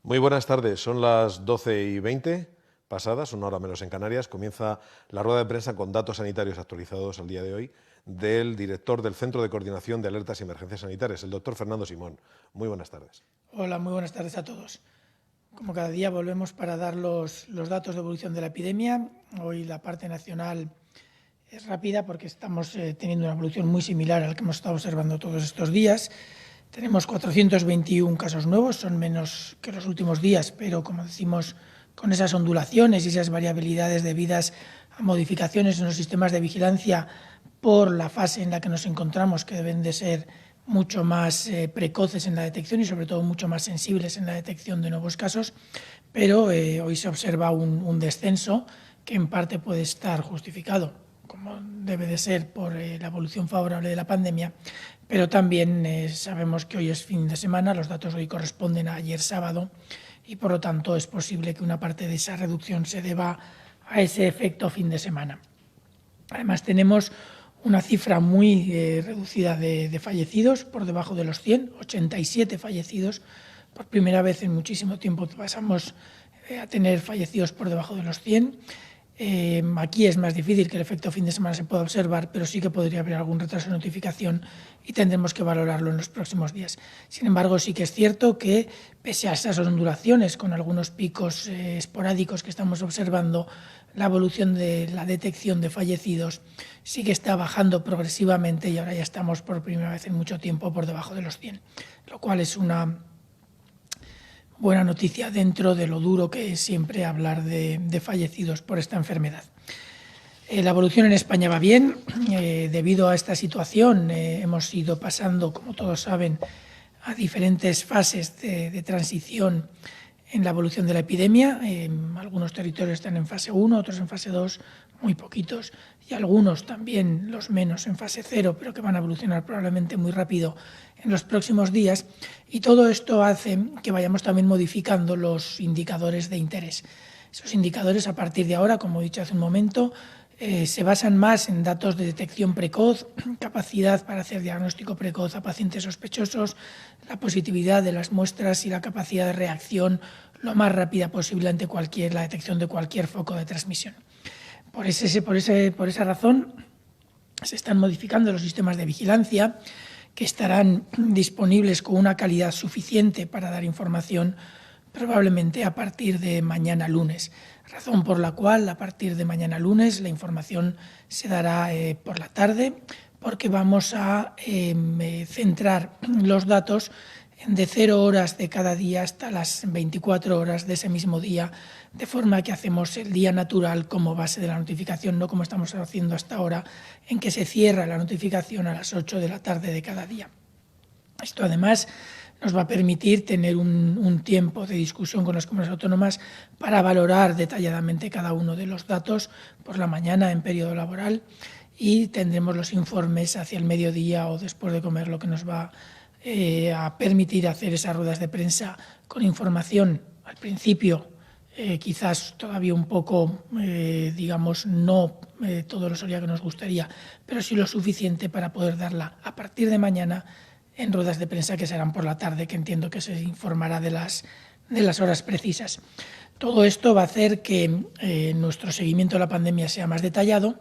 Muy buenas tardes, son las 12:20 pasadas, una hora menos en Canarias. Comienza la rueda de prensa con datos sanitarios actualizados al día de hoy del director del Centro de Coordinación de Alertas y Emergencias Sanitarias, el doctor Fernando Simón. Muy buenas tardes. Hola, muy buenas tardes a todos. Como cada día volvemos para dar los datos de evolución de la epidemia. Hoy la parte nacional es rápida porque estamos teniendo una evolución muy similar a la que hemos estado observando todos estos días. Tenemos 421 casos nuevos, son menos que los últimos días, pero como decimos, con esas ondulaciones y esas variabilidades debidas a modificaciones en los sistemas de vigilancia por la fase en la que nos encontramos, que deben de ser mucho más precoces en la detección y sobre todo mucho más sensibles en la detección de nuevos casos, pero hoy se observa un descenso que en parte puede estar justificado, como debe de ser, por la evolución favorable de la pandemia, pero también sabemos que hoy es fin de semana, los datos hoy corresponden a ayer sábado y por lo tanto es posible que una parte de esa reducción se deba a ese efecto fin de semana. Además tenemos una cifra muy reducida de fallecidos, por debajo de los 100, 87 fallecidos. Por primera vez en muchísimo tiempo pasamos a tener fallecidos por debajo de los 100. Aquí es más difícil que el efecto fin de semana se pueda observar, pero sí que podría haber algún retraso de notificación y tendremos que valorarlo en los próximos días. Sin embargo, sí que es cierto que, pese a esas ondulaciones, con algunos picos esporádicos que estamos observando, la evolución de la detección de fallecidos sí que está bajando progresivamente y ahora ya estamos por primera vez en mucho tiempo por debajo de los 100, lo cual es una buena noticia dentro de lo duro que es siempre hablar de fallecidos por esta enfermedad. La evolución en España va bien. Debido a esta situación hemos ido pasando, como todos saben, a diferentes fases de transición en la evolución de la epidemia. Algunos territorios están en fase 1, otros en fase 2, muy poquitos, y algunos también, los menos, en fase 0, pero que van a evolucionar probablemente muy rápido en los próximos días. Y todo esto hace que vayamos también modificando los indicadores de interés. Esos indicadores, a partir de ahora, como he dicho hace un momento, se basan más en datos de detección precoz, capacidad para hacer diagnóstico precoz a pacientes sospechosos, la positividad de las muestras y la capacidad de reacción lo más rápida posible ante la detección de cualquier foco de transmisión. Por esa razón, se están modificando los sistemas de vigilancia, que estarán disponibles con una calidad suficiente para dar información probablemente a partir de mañana lunes, razón por la cual a partir de mañana lunes la información se dará por la tarde, porque vamos a centrar los datos de 0 horas de cada día hasta las 24 horas de ese mismo día, de forma que hacemos el día natural como base de la notificación, no como estamos haciendo hasta ahora, en que se cierra la notificación a las 8 de la tarde de cada día. Esto además nos va a permitir tener un tiempo de discusión con las comunidades autónomas para valorar detalladamente cada uno de los datos por la mañana en periodo laboral, y tendremos los informes hacia el mediodía o después de comer, lo que nos va a permitir hacer esas ruedas de prensa con información al principio, quizás todavía un poco, digamos, no todo lo que nos gustaría, pero sí lo suficiente para poder darla a partir de mañana en ruedas de prensa que serán por la tarde, que entiendo que se informará de las horas precisas. Todo esto va a hacer que nuestro seguimiento de la pandemia sea más detallado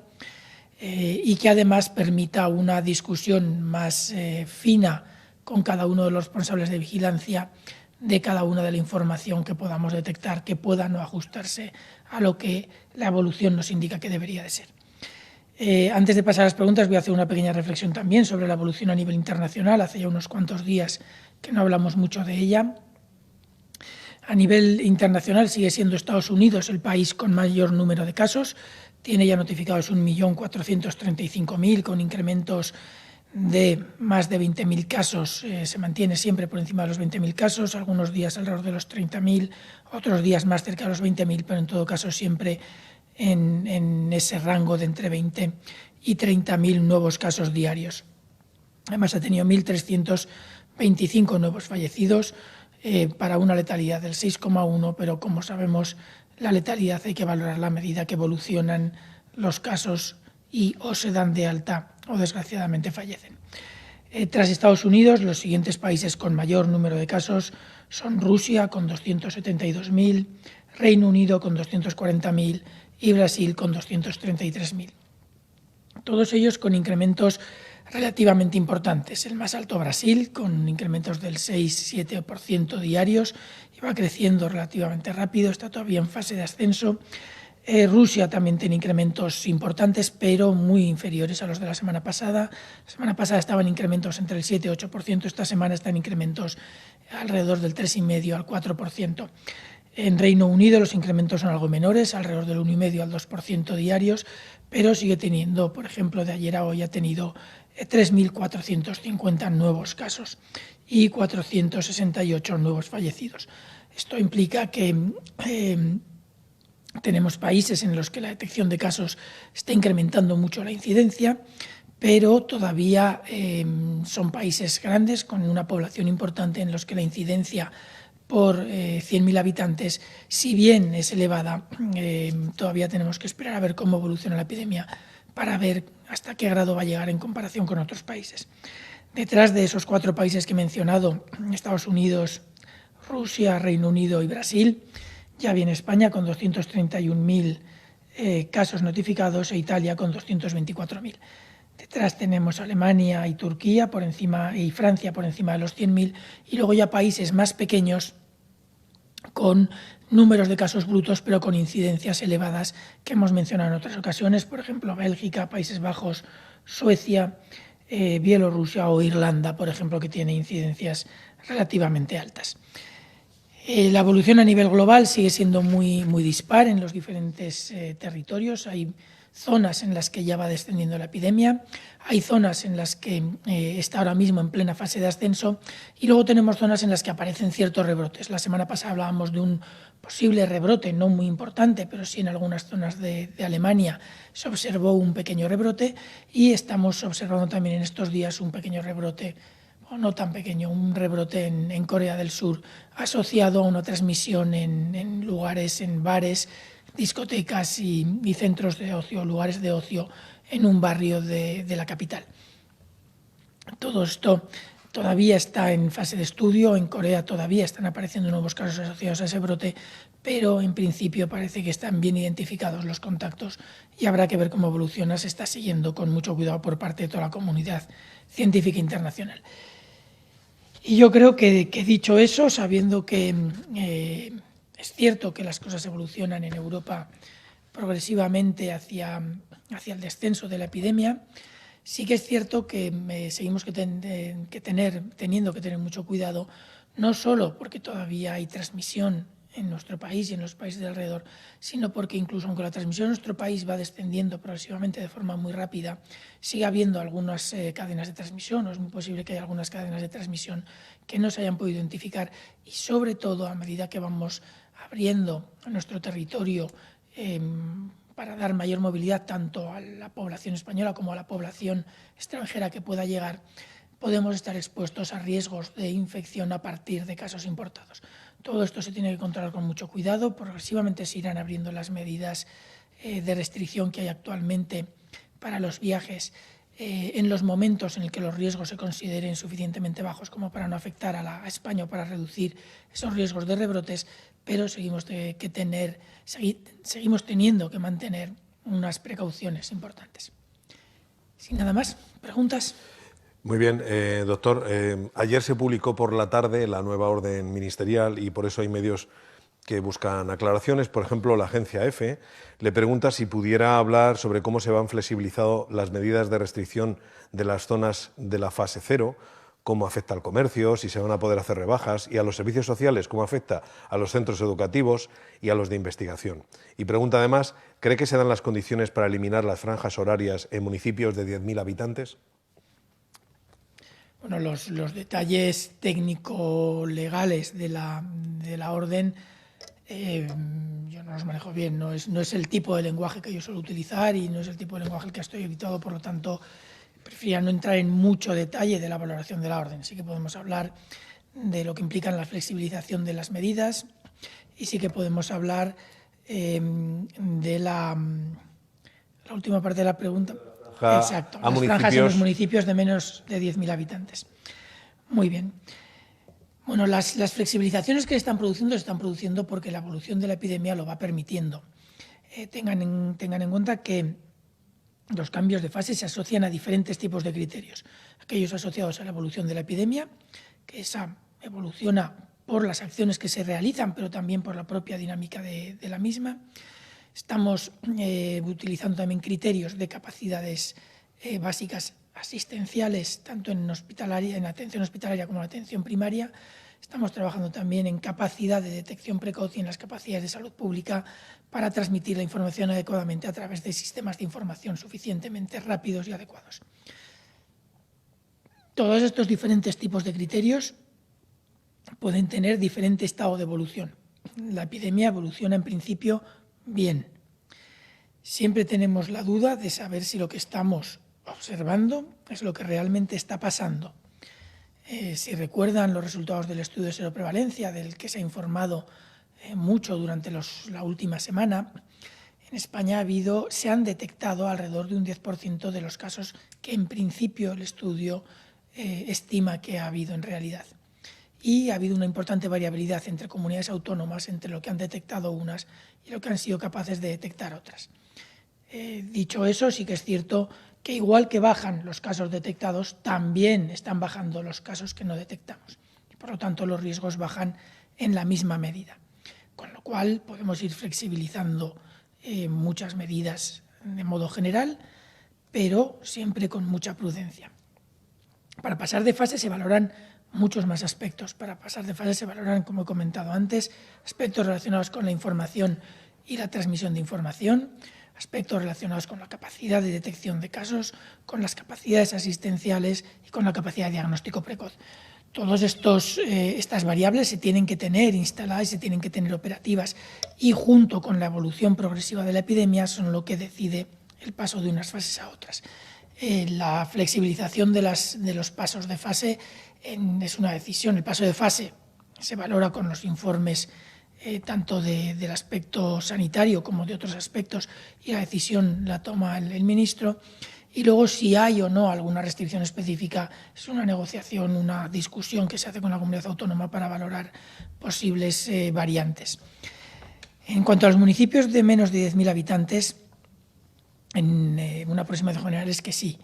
y que además permita una discusión más fina con cada uno de los responsables de vigilancia de cada una de la información que podamos detectar, que pueda no ajustarse a lo que la evolución nos indica que debería de ser. Antes de pasar a las preguntas, voy a hacer una pequeña reflexión también sobre la evolución a nivel internacional. Hace ya unos cuantos días que no hablamos mucho de ella. A nivel internacional sigue siendo Estados Unidos el país con mayor número de casos. Tiene ya notificados 1.435.000, con incrementos de más de 20.000 casos. Se mantiene siempre por encima de los 20.000 casos, algunos días alrededor de los 30.000, otros días más cerca de los 20.000, pero en todo caso siempre en ese rango de entre 20 y 30.000 nuevos casos diarios. Además ha tenido 1.325 nuevos fallecidos para una letalidad del 6,1, pero como sabemos, la letalidad hay que valorarla a medida que evolucionan los casos y o se dan de alta o desgraciadamente fallecen. Tras Estados Unidos, los siguientes países con mayor número de casos son Rusia con 272.000, Reino Unido con 240.000 y Brasil con 233.000. Todos ellos con incrementos relativamente importantes. El más alto Brasil, con incrementos del 6-7% diarios, y va creciendo relativamente rápido, está todavía en fase de ascenso. Rusia también tiene incrementos importantes, pero muy inferiores a los de la semana pasada. La semana pasada estaban incrementos entre el 7 y 8%, esta semana están incrementos alrededor del 3,5 al 4%. En Reino Unido los incrementos son algo menores, alrededor del 1,5 al 2% diarios, pero sigue teniendo, por ejemplo, de ayer a hoy ha tenido 3.450 nuevos casos y 468 nuevos fallecidos. Esto implica que tenemos países en los que la detección de casos está incrementando mucho la incidencia, pero todavía son países grandes con una población importante en los que la incidencia por 100.000 habitantes, si bien es elevada, todavía tenemos que esperar a ver cómo evoluciona la epidemia para ver hasta qué grado va a llegar en comparación con otros países. Detrás de esos 4 países que he mencionado, Estados Unidos, Rusia, Reino Unido y Brasil, ya viene España con 231.000 casos notificados e Italia con 224.000. Detrás tenemos Alemania y Turquía por encima, y Francia por encima de los 100.000, y luego ya países más pequeños con números de casos brutos, pero con incidencias elevadas que hemos mencionado en otras ocasiones, por ejemplo, Bélgica, Países Bajos, Suecia, Bielorrusia o Irlanda, por ejemplo, que tiene incidencias relativamente altas. La evolución a nivel global sigue siendo muy dispar en los diferentes territorios. Hay zonas en las que ya va descendiendo la epidemia, hay zonas en las que está ahora mismo en plena fase de ascenso y luego tenemos zonas en las que aparecen ciertos rebrotes. La semana pasada hablábamos de un posible rebrote, no muy importante, pero sí en algunas zonas de Alemania se observó un pequeño rebrote y estamos observando también en estos días un pequeño rebrote, o no tan pequeño, un rebrote en Corea del Sur asociado a una transmisión en lugares, en bares, discotecas y centros de ocio, lugares de ocio en un barrio de la capital. Todo esto todavía está en fase de estudio, en Corea todavía están apareciendo nuevos casos asociados a ese brote, pero en principio parece que están bien identificados los contactos y habrá que ver cómo evoluciona, se está siguiendo con mucho cuidado por parte de toda la comunidad científica internacional. Y yo creo que dicho eso, sabiendo que es cierto que las cosas evolucionan en Europa progresivamente hacia el descenso de la epidemia, sí que es cierto que seguimos teniendo que tener mucho cuidado, no solo porque todavía hay transmisión en nuestro país y en los países de alrededor, sino porque incluso aunque la transmisión en nuestro país va descendiendo progresivamente de forma muy rápida, sigue habiendo algunas cadenas de transmisión, o es muy posible que haya algunas cadenas de transmisión que no se hayan podido identificar y sobre todo a medida que vamos abriendo nuestro territorio para dar mayor movilidad tanto a la población española como a la población extranjera que pueda llegar, podemos estar expuestos a riesgos de infección a partir de casos importados. Todo esto se tiene que controlar con mucho cuidado. Progresivamente se irán abriendo las medidas de restricción que hay actualmente para los viajes en los momentos en el que los riesgos se consideren suficientemente bajos como para no afectar a España o para reducir esos riesgos de rebrotes, pero seguimos teniendo que mantener unas precauciones importantes. Sin nada más, ¿preguntas? Muy bien, doctor. Ayer se publicó por la tarde la nueva orden ministerial y por eso hay medios que buscan aclaraciones. Por ejemplo, la agencia EFE le pregunta si pudiera hablar sobre cómo se van flexibilizando las medidas de restricción de las zonas de la fase 0, cómo afecta al comercio, si se van a poder hacer rebajas, y a los servicios sociales, cómo afecta a los centros educativos y a los de investigación. Y pregunta además, ¿cree que se dan las condiciones para eliminar las franjas horarias en municipios de 10.000 habitantes? Bueno, los detalles técnico-legales de la orden yo no los manejo bien, no es el tipo de lenguaje que yo suelo utilizar y no es el tipo de lenguaje al que estoy habituado, por lo tanto, preferiría no entrar en mucho detalle de la valoración de la orden. Sí que podemos hablar de lo que implica la flexibilización de las medidas y sí que podemos hablar de la última parte de la pregunta. Exacto, las franjas en los municipios de menos de 10.000 habitantes. Muy bien. Bueno, las flexibilizaciones que se están produciendo porque la evolución de la epidemia lo va permitiendo. Tengan en cuenta que los cambios de fase se asocian a diferentes tipos de criterios. Aquellos asociados a la evolución de la epidemia, que esa evoluciona por las acciones que se realizan, pero también por la propia dinámica de la misma. Estamos utilizando también criterios de capacidades básicas asistenciales, tanto en atención hospitalaria como en atención primaria. Estamos trabajando también en capacidad de detección precoz y en las capacidades de salud pública para transmitir la información adecuadamente a través de sistemas de información suficientemente rápidos y adecuados. Todos estos diferentes tipos de criterios pueden tener diferente estado de evolución. La epidemia evoluciona en principio bien. Siempre tenemos la duda de saber si lo que estamos observando es lo que realmente está pasando. Si recuerdan los resultados del estudio de seroprevalencia, del que se ha informado mucho durante la última semana, en España se han detectado alrededor de un 10% de los casos que en principio el estudio estima que ha habido en realidad. Y ha habido una importante variabilidad entre comunidades autónomas, entre lo que han detectado unas y lo que han sido capaces de detectar otras. Dicho eso, sí que es cierto que igual que bajan los casos detectados, también están bajando los casos que no detectamos. Por lo tanto, los riesgos bajan en la misma medida. Con lo cual, podemos ir flexibilizando muchas medidas de modo general, pero siempre con mucha prudencia. Para pasar de fase se valoran muchos más aspectos. Para pasar de fase se valoran, como he comentado antes, aspectos relacionados con la información y la transmisión de información, aspectos relacionados con la capacidad de detección de casos, con las capacidades asistenciales y con la capacidad de diagnóstico precoz. Todas estas variables se tienen que tener instaladas y se tienen que tener operativas y junto con la evolución progresiva de la epidemia son lo que decide el paso de unas fases a otras. La flexibilización de los pasos de fase es una decisión. El paso de fase se valora con los informes tanto del aspecto sanitario como de otros aspectos y la decisión la toma el ministro. Y luego, si hay o no alguna restricción específica, es una negociación, una discusión que se hace con la comunidad autónoma para valorar posibles variantes. En cuanto a los municipios de menos de 10.000 habitantes, en una aproximación general es que sí,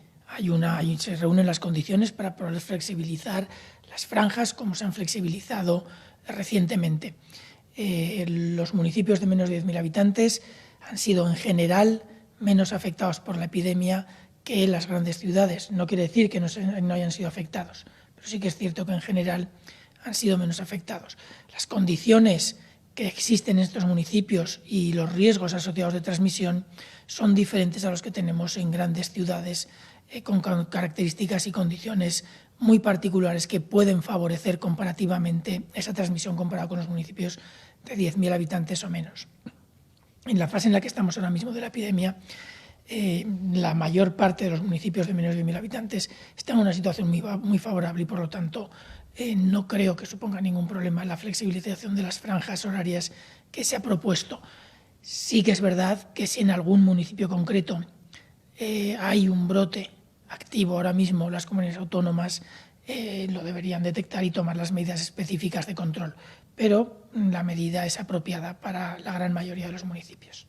se reúnen las condiciones para poder flexibilizar las franjas como se han flexibilizado recientemente. Los municipios de menos de 10.000 habitantes han sido en general menos afectados por la epidemia que las grandes ciudades. No quiere decir que no hayan sido afectados, pero sí que es cierto que en general han sido menos afectados. Las condiciones que existen en estos municipios y los riesgos asociados de transmisión son diferentes a los que tenemos en grandes ciudades con características y condiciones muy particulares que pueden favorecer comparativamente esa transmisión comparada con los municipios de 10.000 habitantes o menos. En la fase en la que estamos ahora mismo de la epidemia, la mayor parte de los municipios de menos de 10.000 habitantes están en una situación muy favorable y, por lo tanto, no creo que suponga ningún problema la flexibilización de las franjas horarias que se ha propuesto. Sí que es verdad que si en algún municipio concreto hay un brote activo ahora mismo, las comunidades autónomas lo deberían detectar y tomar las medidas específicas de control, pero la medida es apropiada para la gran mayoría de los municipios.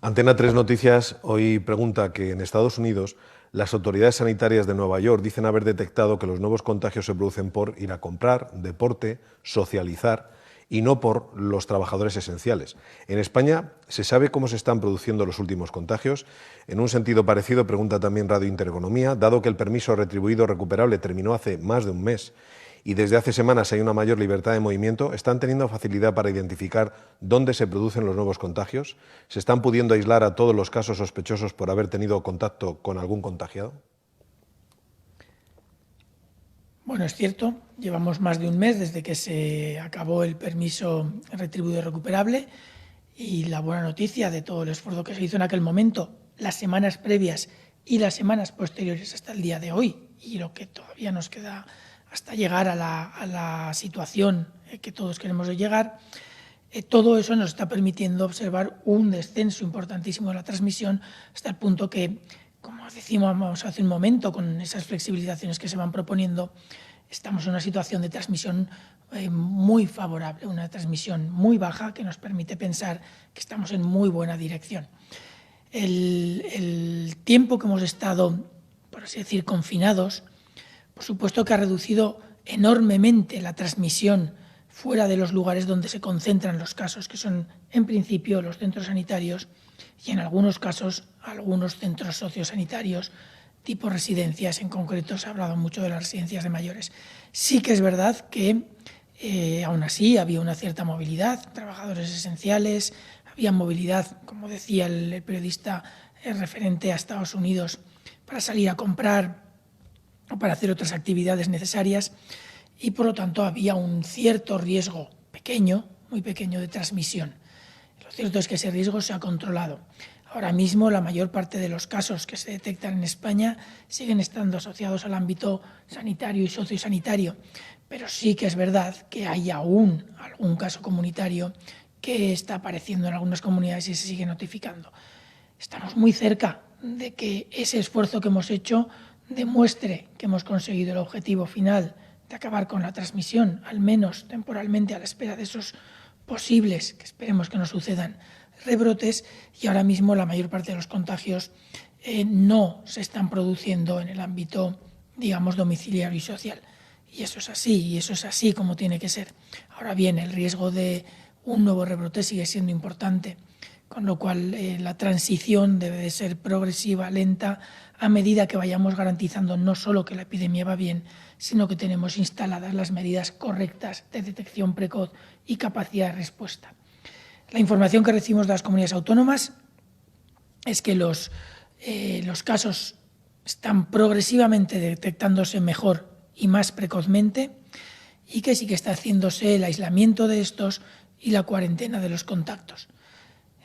Antena 3 Noticias hoy pregunta que en Estados Unidos las autoridades sanitarias de Nueva York dicen haber detectado que los nuevos contagios se producen por ir a comprar, deporte, socializar y no por los trabajadores esenciales. En España, ¿se sabe cómo se están produciendo los últimos contagios? En un sentido parecido, pregunta también Radio Intereconomía, dado que el permiso retribuido recuperable terminó hace más de un mes y desde hace semanas hay una mayor libertad de movimiento, ¿están teniendo facilidad para identificar dónde se producen los nuevos contagios? ¿Se están pudiendo aislar a todos los casos sospechosos por haber tenido contacto con algún contagiado? Bueno, es cierto, llevamos más de un mes desde que se acabó el permiso retribuido recuperable y la buena noticia de todo el esfuerzo que se hizo en aquel momento, las semanas previas y las semanas posteriores hasta el día de hoy y lo que todavía nos queda hasta llegar a la situación que todos queremos llegar, todo eso nos está permitiendo observar un descenso importantísimo de la transmisión hasta el punto que, como decíamos hace un momento, con esas flexibilizaciones que se van proponiendo, estamos en una situación de transmisión muy favorable, una transmisión muy baja que nos permite pensar que estamos en muy buena dirección. El tiempo que hemos estado, por así decir, confinados, por supuesto que ha reducido enormemente la transmisión fuera de los lugares donde se concentran los casos, que son en principio los centros sanitarios y en algunos casos algunos centros sociosanitarios tipo residencias. En concreto se ha hablado mucho de las residencias de mayores. Sí que es verdad que aún así había una cierta movilidad, trabajadores esenciales, había movilidad, como decía el periodista referente a Estados Unidos, para salir a comprar o para hacer otras actividades necesarias, y por lo tanto había un cierto riesgo pequeño, muy pequeño, de transmisión. Lo cierto es que ese riesgo se ha controlado. Ahora mismo la mayor parte de los casos que se detectan en España siguen estando asociados al ámbito sanitario y sociosanitario, pero sí que es verdad que hay aún algún caso comunitario que está apareciendo en algunas comunidades y se sigue notificando. Estamos muy cerca de que ese esfuerzo que hemos hecho demuestre que hemos conseguido el objetivo final de acabar con la transmisión, al menos temporalmente, a la espera de esos posibles, que esperemos que no sucedan, rebrotes, y ahora mismo la mayor parte de los contagios no se están produciendo en el ámbito, digamos, domiciliario y social. Y eso es así como tiene que ser. Ahora bien, el riesgo de un nuevo rebrote sigue siendo importante, con lo cual la transición debe de ser progresiva, lenta, a medida que vayamos garantizando no solo que la epidemia va bien, sino que tenemos instaladas las medidas correctas de detección precoz y capacidad de respuesta. La información que recibimos de las comunidades autónomas es que los casos están progresivamente detectándose mejor y más precozmente, y que sí que está haciéndose el aislamiento de estos y la cuarentena de los contactos.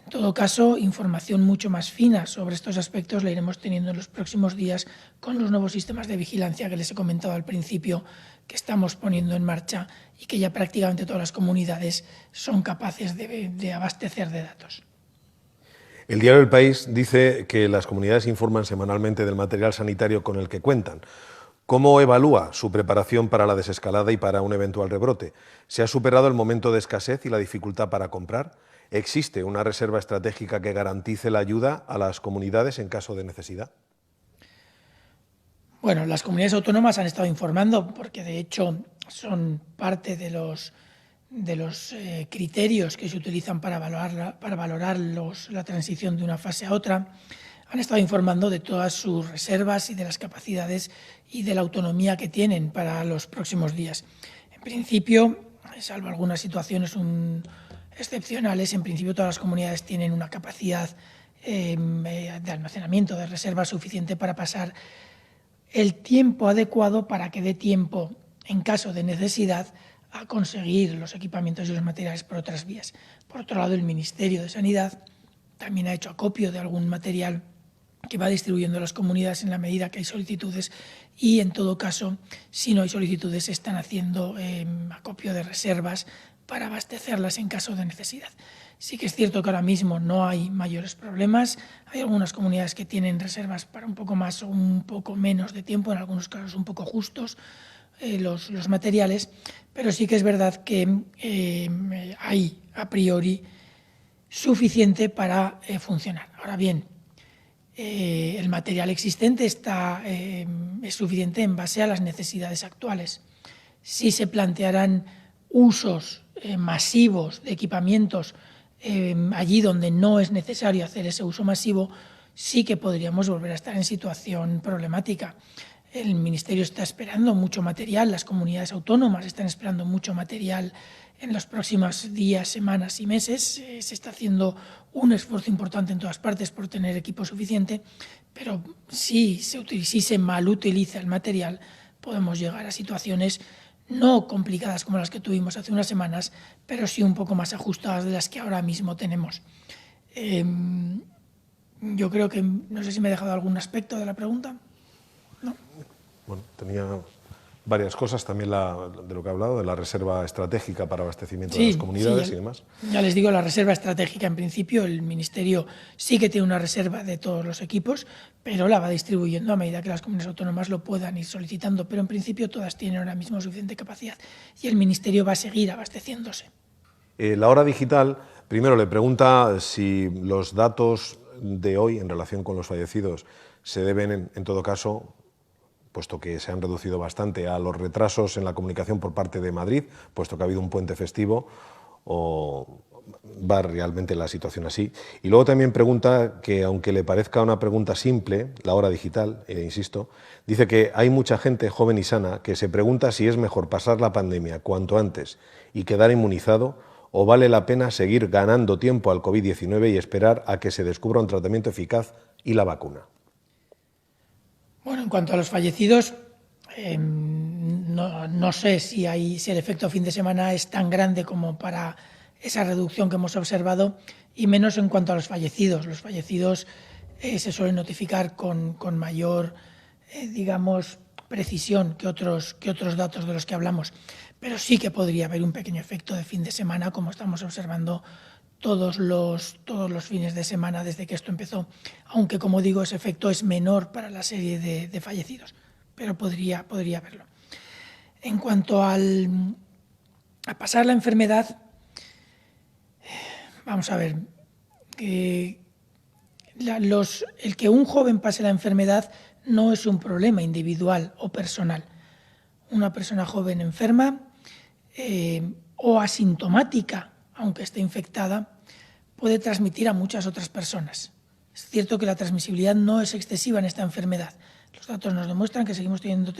En todo caso, información mucho más fina sobre estos aspectos la iremos teniendo en los próximos días con los nuevos sistemas de vigilancia que les he comentado al principio, que estamos poniendo en marcha y que ya prácticamente todas las comunidades son capaces de abastecer de datos. El diario El País dice que las comunidades informan semanalmente del material sanitario con el que cuentan. ¿Cómo evalúa su preparación para la desescalada y para un eventual rebrote? ¿Se ha superado el momento de escasez y la dificultad para comprar? ¿Existe una reserva estratégica que garantice la ayuda a las comunidades en caso de necesidad? Bueno, las comunidades autónomas han estado informando porque, de hecho, son parte de los criterios que se utilizan para valorar la transición de una fase a otra. Han estado informando de todas sus reservas y de las capacidades y de la autonomía que tienen para los próximos días. En principio, salvo algunas situaciones excepcionales, en principio todas las comunidades tienen una capacidad de almacenamiento, de reserva suficiente para pasar el tiempo adecuado para que dé tiempo, en caso de necesidad, a conseguir los equipamientos y los materiales por otras vías. Por otro lado, el Ministerio de Sanidad también ha hecho acopio de algún material que va distribuyendo a las comunidades en la medida que hay solicitudes, y en todo caso, si no hay solicitudes, se están haciendo acopio de reservas para abastecerlas en caso de necesidad. Sí que es cierto que ahora mismo no hay mayores problemas. Hay algunas comunidades que tienen reservas para un poco más o un poco menos de tiempo, en algunos casos un poco justos los materiales, pero sí que es verdad que hay a priori suficiente para funcionar. Ahora bien, el material existente es suficiente en base a las necesidades actuales. Si se plantearan usos masivos de equipamientos allí donde no es necesario hacer ese uso masivo, sí que podríamos volver a estar en situación problemática. El Ministerio está esperando mucho material, las comunidades autónomas están esperando mucho material en los próximos días, semanas y meses. Se está haciendo un esfuerzo importante en todas partes por tener equipo suficiente, pero si se mal utiliza el material, podemos llegar a situaciones no complicadas como las que tuvimos hace unas semanas, pero sí un poco más ajustadas de las que ahora mismo tenemos. Yo creo que, no sé si me he dejado algún aspecto de la pregunta. ¿No? Bueno, tenía varias cosas, también de lo que ha hablado, de la reserva estratégica para abastecimiento de Sí, las comunidades sí, y demás. ya les digo, la reserva estratégica en principio, el Ministerio sí que tiene una reserva de todos los equipos, pero la va distribuyendo a medida que las comunidades autónomas lo puedan ir solicitando, pero en principio todas tienen ahora mismo suficiente capacidad y el Ministerio va a seguir abasteciéndose. La hora digital, primero le pregunta si los datos de hoy en relación con los fallecidos se deben, en todo caso, puesto que se han reducido bastante, a los retrasos en la comunicación por parte de Madrid, puesto que ha habido un puente festivo, o va realmente la situación así. Y luego también pregunta que, aunque le parezca una pregunta simple, la hora digital, insisto, dice que hay mucha gente joven y sana que se pregunta si es mejor pasar la pandemia cuanto antes y quedar inmunizado, o vale la pena seguir ganando tiempo al COVID-19 y esperar a que se descubra un tratamiento eficaz y la vacuna. Bueno, en cuanto a los fallecidos, no sé si el efecto fin de semana es tan grande como para esa reducción que hemos observado, y menos en cuanto a los fallecidos. Los fallecidos se suelen notificar con mayor, digamos, precisión que otros datos de los que hablamos, pero sí que podría haber un pequeño efecto de fin de semana, como estamos observando todos los fines de semana desde que esto empezó, aunque, como digo, ese efecto es menor para la serie de fallecidos, pero podría haberlo. En cuanto a pasar la enfermedad, vamos a ver, el que un joven pase la enfermedad no es un problema individual o personal. Una persona joven enferma o asintomática, aunque esté infectada, puede transmitir a muchas otras personas. Es cierto que la transmisibilidad no es excesiva en esta enfermedad. Los datos nos demuestran que seguimos teniendo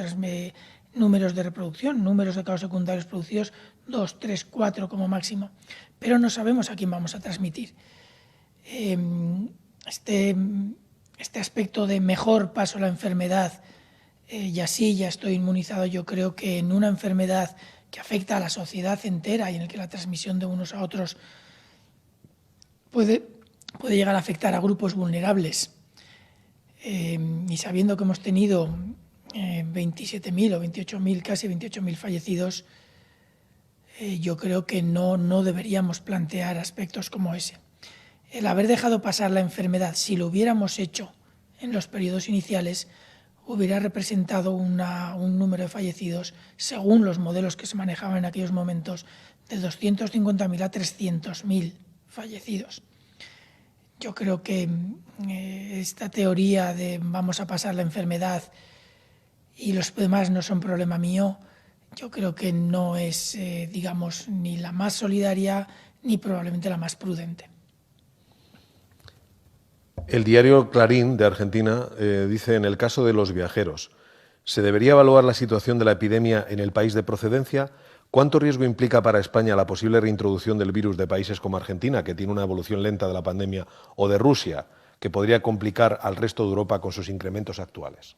números de reproducción, números de casos secundarios producidos, 2, 3, 4 como máximo, pero no sabemos a quién vamos a transmitir. Este aspecto de mejor paso a la enfermedad y así ya estoy inmunizado, yo creo que en una enfermedad que afecta a la sociedad entera y en la que la transmisión de unos a otros puede llegar a afectar a grupos vulnerables, y sabiendo que hemos tenido 27.000 o 28.000, casi 28.000 fallecidos, yo creo que no deberíamos plantear aspectos como ese. El haber dejado pasar la enfermedad, si lo hubiéramos hecho en los periodos iniciales, hubiera representado un número de fallecidos, según los modelos que se manejaban en aquellos momentos, de 250.000 a 300.000 fallecidos. Yo creo que esta teoría de vamos a pasar la enfermedad y los demás no son problema mío, yo creo que no es, digamos, ni la más solidaria ni probablemente la más prudente. El diario Clarín de Argentina dice, en el caso de los viajeros, ¿se debería evaluar la situación de la epidemia en el país de procedencia? ¿Cuánto riesgo implica para España la posible reintroducción del virus de países como Argentina, que tiene una evolución lenta de la pandemia, o de Rusia, que podría complicar al resto de Europa con sus incrementos actuales?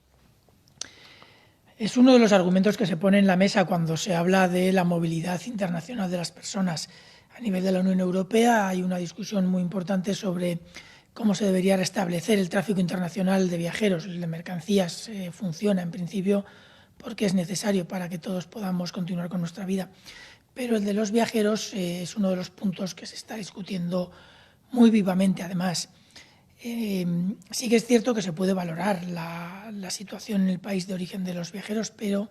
Es uno de los argumentos que se pone en la mesa cuando se habla de la movilidad internacional de las personas. A nivel de la Unión Europea hay una discusión muy importante sobre cómo se debería restablecer el tráfico internacional de viajeros. El de mercancías funciona en principio porque es necesario para que todos podamos continuar con nuestra vida. Pero el de los viajeros es uno de los puntos que se está discutiendo muy vivamente, además. Sí que es cierto que se puede valorar la situación en el país de origen de los viajeros, pero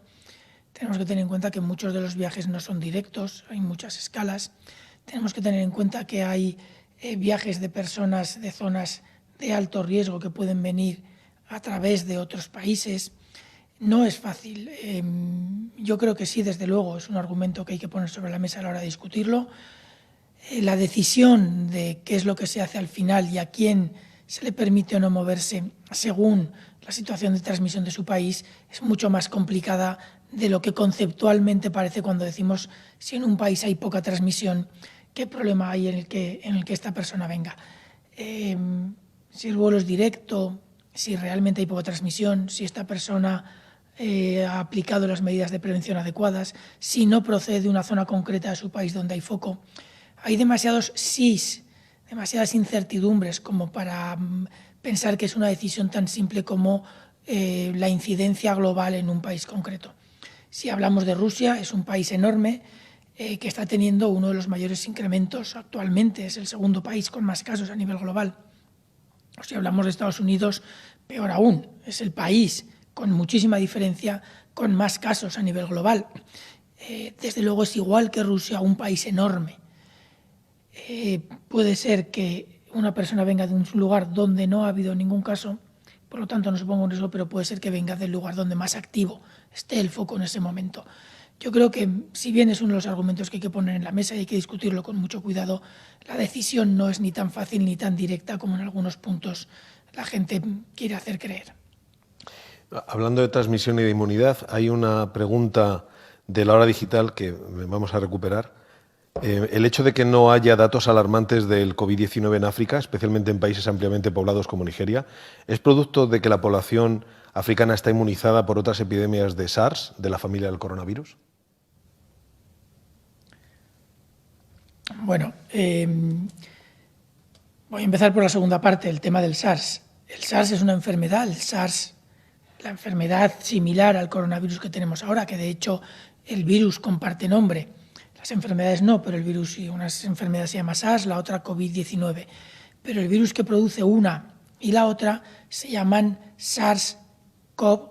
tenemos que tener en cuenta que muchos de los viajes no son directos, hay muchas escalas. Tenemos que tener en cuenta que hay viajes de personas de zonas de alto riesgo que pueden venir a través de otros países. No es fácil. Yo creo que sí, desde luego, es un argumento que hay que poner sobre la mesa a la hora de discutirlo. La decisión de qué es lo que se hace al final y a quién se le permite o no moverse según la situación de transmisión de su país es mucho más complicada de lo que conceptualmente parece cuando decimos si en un país hay poca transmisión, qué problema hay en el que esta persona venga. Si el vuelo es directo, si realmente hay poca transmisión, si esta persona ha aplicado las medidas de prevención adecuadas, si no procede de una zona concreta de su país donde hay foco. Hay demasiados sís, demasiadas incertidumbres como para pensar que es una decisión tan simple como la incidencia global en un país concreto. Si hablamos de Rusia, es un país enorme que está teniendo uno de los mayores incrementos actualmente, es el segundo país con más casos a nivel global. O si hablamos de Estados Unidos, peor aún, es el país con muchísima diferencia con más casos a nivel global. Desde luego es igual que Rusia, un país enorme. Puede ser que una persona venga de un lugar donde no ha habido ningún caso, por lo tanto no se ponga en riesgo, pero puede ser que venga del lugar donde más activo esté el foco en ese momento. Yo creo que, si bien es uno de los argumentos que hay que poner en la mesa y hay que discutirlo con mucho cuidado, la decisión no es ni tan fácil ni tan directa como en algunos puntos la gente quiere hacer creer. Hablando de transmisión y de inmunidad, hay una pregunta de la hora digital que vamos a recuperar. El hecho de que no haya datos alarmantes del COVID-19 en África, especialmente en países ampliamente poblados como Nigeria, ¿es producto de que la población africana está inmunizada por otras epidemias de SARS, de la familia del coronavirus? Bueno, voy a empezar por la segunda parte, el tema del SARS. El SARS es una enfermedad, la enfermedad similar al coronavirus que tenemos ahora, que de hecho el virus comparte nombre. Las enfermedades no, pero el virus sí. Una enfermedad se llama SARS, la otra COVID-19. Pero el virus que produce una y la otra se llaman SARS-CoV,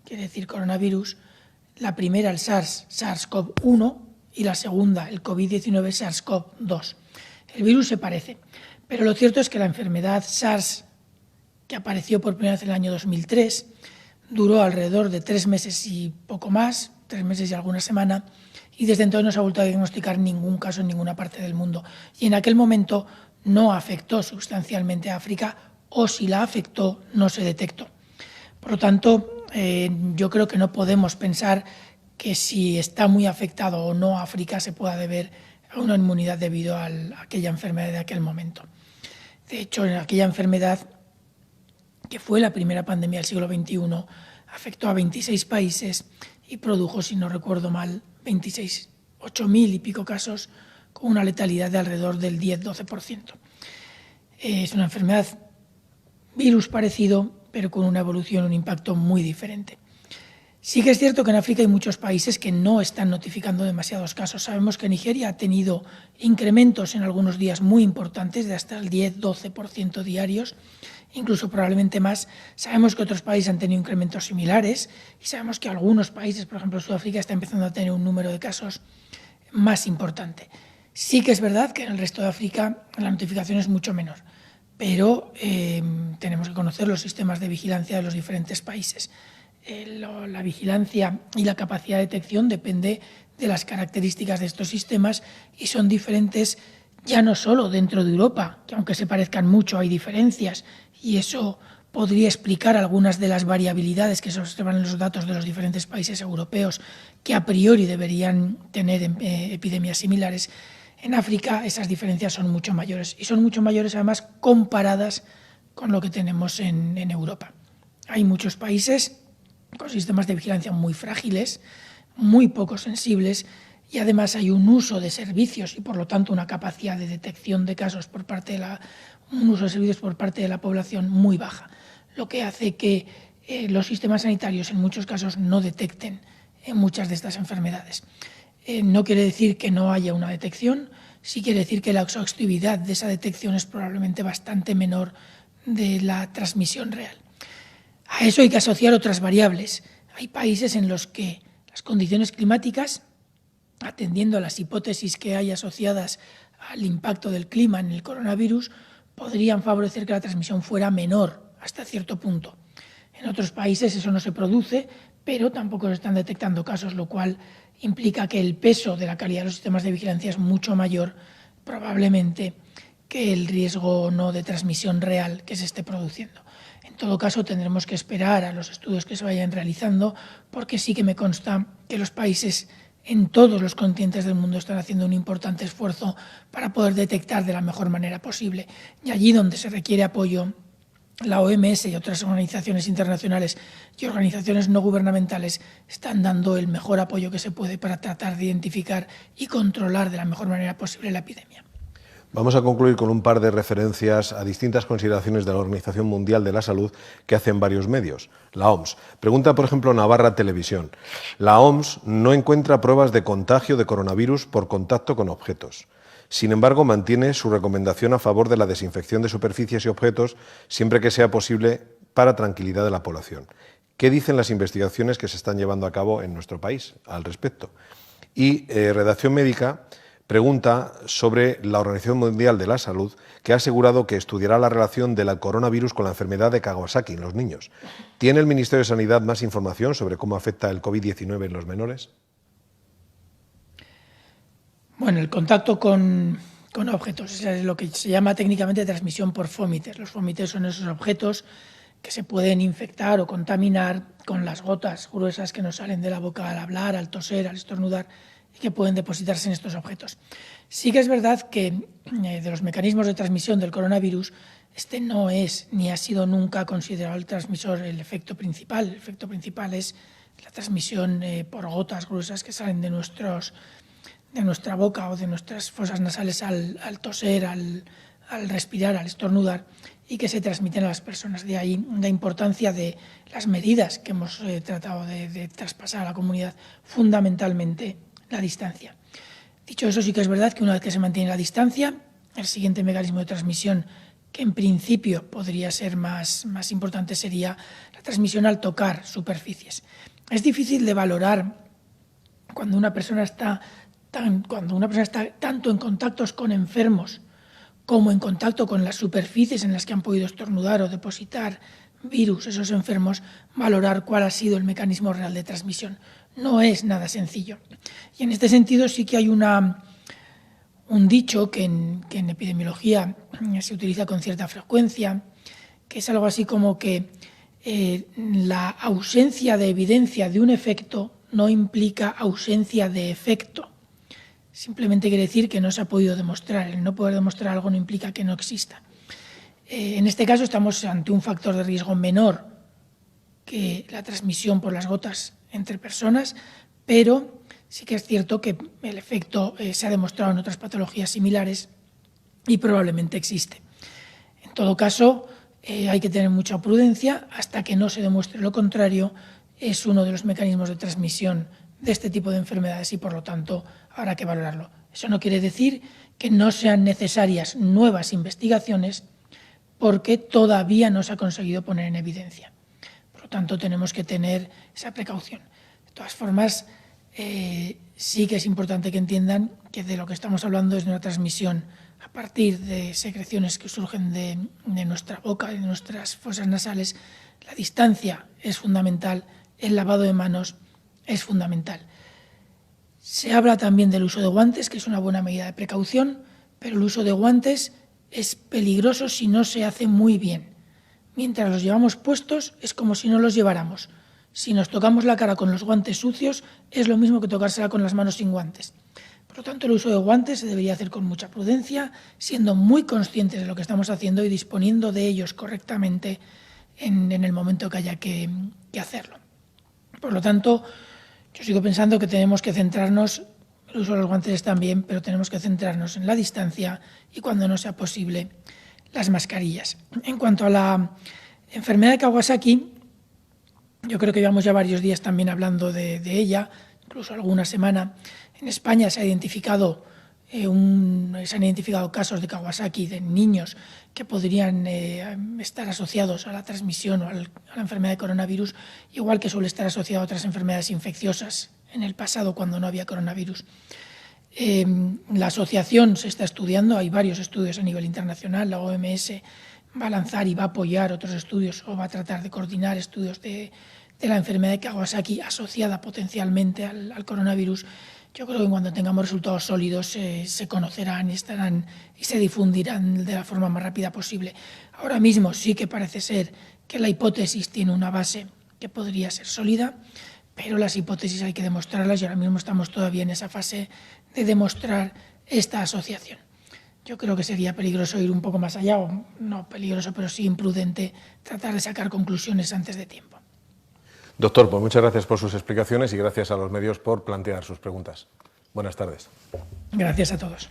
quiere decir coronavirus. La primera, el SARS-CoV-1, y la segunda, el COVID-19, SARS-CoV-2. El virus se parece, pero lo cierto es que la enfermedad SARS, que apareció por primera vez en el año 2003, duró alrededor de 3 meses y poco más, 3 meses y alguna semana, y desde entonces no se ha vuelto a diagnosticar ningún caso en ninguna parte del mundo. Y en aquel momento no afectó sustancialmente a África, o si la afectó, no se detectó. Por lo tanto, yo creo que no podemos pensar que si está muy afectado o no África se pueda deber a una inmunidad debido a aquella enfermedad de aquel momento. De hecho, en aquella enfermedad, que fue la primera pandemia del siglo XXI, afectó a 26 países y produjo, si no recuerdo mal, 8.000 y pico casos con una letalidad de alrededor del 10-12%. Es una enfermedad, virus parecido, pero con una evolución, un impacto muy diferente. Sí que es cierto que en África hay muchos países que no están notificando demasiados casos. Sabemos que Nigeria ha tenido incrementos en algunos días muy importantes, de hasta el 10-12% diarios, incluso probablemente más. Sabemos que otros países han tenido incrementos similares y sabemos que algunos países, por ejemplo Sudáfrica, está empezando a tener un número de casos más importante. Sí que es verdad que en el resto de África la notificación es mucho menor, pero tenemos que conocer los sistemas de vigilancia de los diferentes países. La vigilancia y la capacidad de detección depende de las características de estos sistemas y son diferentes ya no solo dentro de Europa, que aunque se parezcan mucho hay diferencias y eso podría explicar algunas de las variabilidades que se observan en los datos de los diferentes países europeos que a priori deberían tener epidemias similares. En África esas diferencias son mucho mayores y son mucho mayores además comparadas con lo que tenemos en Europa. Hay muchos países con sistemas de vigilancia muy frágiles, muy poco sensibles y además hay un uso de servicios y por lo tanto una capacidad de detección de casos por parte de un uso de servicios por parte de la población muy baja, lo que hace que los sistemas sanitarios en muchos casos no detecten muchas de estas enfermedades. No quiere decir que no haya una detección, sí quiere decir que la exhaustividad de esa detección es probablemente bastante menor de la transmisión real. A eso hay que asociar otras variables. Hay países en los que las condiciones climáticas, atendiendo a las hipótesis que hay asociadas al impacto del clima en el coronavirus, podrían favorecer que la transmisión fuera menor hasta cierto punto. En otros países eso no se produce, pero tampoco se están detectando casos, lo cual implica que el peso de la calidad de los sistemas de vigilancia es mucho mayor, probablemente, que el riesgo no de transmisión real que se esté produciendo. En todo caso, tendremos que esperar a los estudios que se vayan realizando, porque sí que me consta que los países en todos los continentes del mundo están haciendo un importante esfuerzo para poder detectar de la mejor manera posible. Y allí donde se requiere apoyo, la OMS y otras organizaciones internacionales y organizaciones no gubernamentales están dando el mejor apoyo que se puede para tratar de identificar y controlar de la mejor manera posible la epidemia. Vamos a concluir con un par de referencias a distintas consideraciones de la Organización Mundial de la Salud que hacen varios medios. La OMS. Pregunta, por ejemplo, Navarra Televisión. La OMS no encuentra pruebas de contagio de coronavirus por contacto con objetos. Sin embargo, mantiene su recomendación a favor de la desinfección de superficies y objetos siempre que sea posible para tranquilidad de la población. ¿Qué dicen las investigaciones que se están llevando a cabo en nuestro país al respecto? Y Redacción Médica pregunta sobre la Organización Mundial de la Salud, que ha asegurado que estudiará la relación del coronavirus con la enfermedad de Kawasaki en los niños. ¿Tiene el Ministerio de Sanidad más información sobre cómo afecta el COVID-19 en los menores? Bueno, el contacto con objetos es lo que se llama técnicamente transmisión por fómites. Los fómites son esos objetos que se pueden infectar o contaminar con las gotas gruesas que nos salen de la boca al hablar, al toser, al estornudar, y que pueden depositarse en estos objetos. Sí que es verdad que de los mecanismos de transmisión del coronavirus, este no es ni ha sido nunca considerado el transmisor, el efecto principal. El efecto principal es la transmisión por gotas gruesas que salen de nuestra boca o de nuestras fosas nasales al toser, al respirar, al estornudar, y que se transmiten a las personas. De ahí la importancia de las medidas que hemos tratado de traspasar a la comunidad, fundamentalmente la distancia. Dicho eso, sí que es verdad que una vez que se mantiene la distancia, el siguiente mecanismo de transmisión, que en principio podría ser más importante, sería la transmisión al tocar superficies. Es difícil de valorar cuando una persona está tanto en contactos con enfermos como en contacto con las superficies en las que han podido estornudar o depositar virus esos enfermos, valorar cuál ha sido el mecanismo real de transmisión. No es nada sencillo. Y en este sentido sí que hay un dicho que en epidemiología se utiliza con cierta frecuencia, que es algo así como que la ausencia de evidencia de un efecto no implica ausencia de efecto. Simplemente quiere decir que no se ha podido demostrar. El no poder demostrar algo no implica que no exista. En este caso estamos ante un factor de riesgo menor que la transmisión por las gotas entre personas, pero sí que es cierto que el efecto se ha demostrado en otras patologías similares y probablemente existe. En todo caso, hay que tener mucha prudencia hasta que no se demuestre lo contrario. Es uno de los mecanismos de transmisión de este tipo de enfermedades y, por lo tanto, habrá que valorarlo. Eso no quiere decir que no sean necesarias nuevas investigaciones, porque todavía no se ha conseguido poner en evidencia. Por lo tanto, tenemos que tener esa precaución. De todas formas, sí que es importante que entiendan que de lo que estamos hablando es de una transmisión a partir de secreciones que surgen de nuestra boca, de nuestras fosas nasales. La distancia es fundamental, el lavado de manos es fundamental. Se habla también del uso de guantes, que es una buena medida de precaución, pero el uso de guantes es peligroso si no se hace muy bien. Mientras los llevamos puestos es como si no los lleváramos. Si nos tocamos la cara con los guantes sucios es lo mismo que tocársela con las manos sin guantes. Por lo tanto, el uso de guantes se debería hacer con mucha prudencia, siendo muy conscientes de lo que estamos haciendo y disponiendo de ellos correctamente en el momento que haya que hacerlo. Por lo tanto, yo sigo pensando que tenemos que centrarnos, el uso de los guantes también, pero tenemos que centrarnos en la distancia y, cuando no sea posible, las mascarillas. En cuanto a la enfermedad de Kawasaki, yo creo que llevamos ya varios días también hablando de ella, incluso alguna semana. En España se han identificado casos de Kawasaki de niños que podrían estar asociados a la transmisión o a la enfermedad de coronavirus, igual que suele estar asociado a otras enfermedades infecciosas en el pasado cuando no había coronavirus. La asociación se está estudiando, hay varios estudios a nivel internacional, la OMS va a lanzar y va a apoyar otros estudios o va a tratar de coordinar estudios de la enfermedad de Kawasaki asociada potencialmente al coronavirus. Yo creo que cuando tengamos resultados sólidos se conocerán, estarán y se difundirán de la forma más rápida posible. Ahora mismo sí que parece ser que la hipótesis tiene una base que podría ser sólida, pero las hipótesis hay que demostrarlas y ahora mismo estamos todavía en esa fase de demostrar esta asociación. Yo creo que sería peligroso ir un poco más allá, o no peligroso, pero sí imprudente tratar de sacar conclusiones antes de tiempo. Doctor, pues muchas gracias por sus explicaciones y gracias a los medios por plantear sus preguntas. Buenas tardes. Gracias a todos.